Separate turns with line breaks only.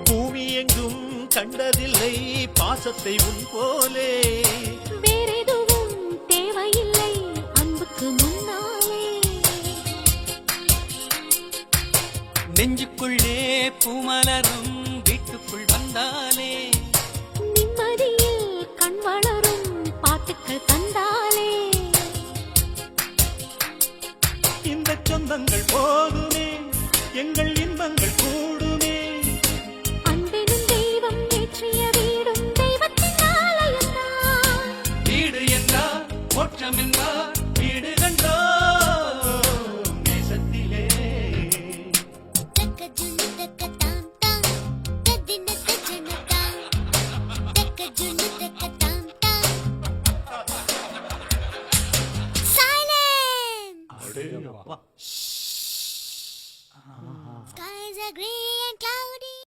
பூமி எங்கும் கண்டதில்லை பாசத்தை உன் போலே.
வேறெதுவும் தேவையில்லை அன்புக்கு முன்னாலே.
நெஞ்சுக்குள்ளே பூமலரும் வீட்டுக்குள் வந்தாலே.
நிம்மதியில் கண் வளரும் பாட்டுக்கள் தந்தாலே.
இந்த சொந்தங்கள் போதுமே எங்கள்